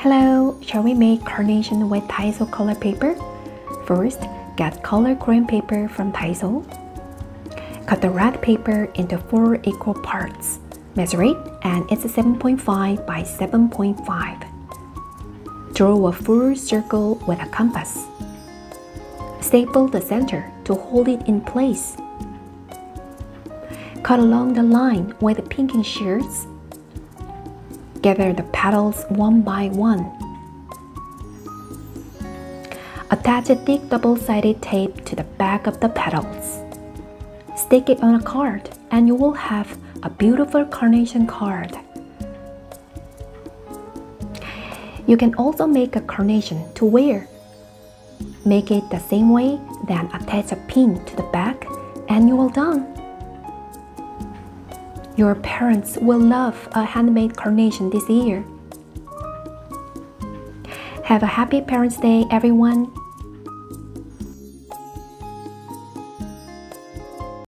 Hello, shall we make carnation with Daiso color paper? First, get color cream paper from Daiso. Cut the red paper into 4 equal parts. Measure it and it's 7.5 by 7.5. Draw a full circle with a compass. Staple the center to hold it in place. Cut along the line with pinking shears. Gather the petals one by one. Attach a thick double-sided tape to the back of the petals. Stick it on a card and you will have a beautiful carnation card. You can also make a carnation to wear. Make it the same way, then attach a pin to the back and you are done. Your parents will love a handmade carnation this year. Have a happy Parents' Day, everyone!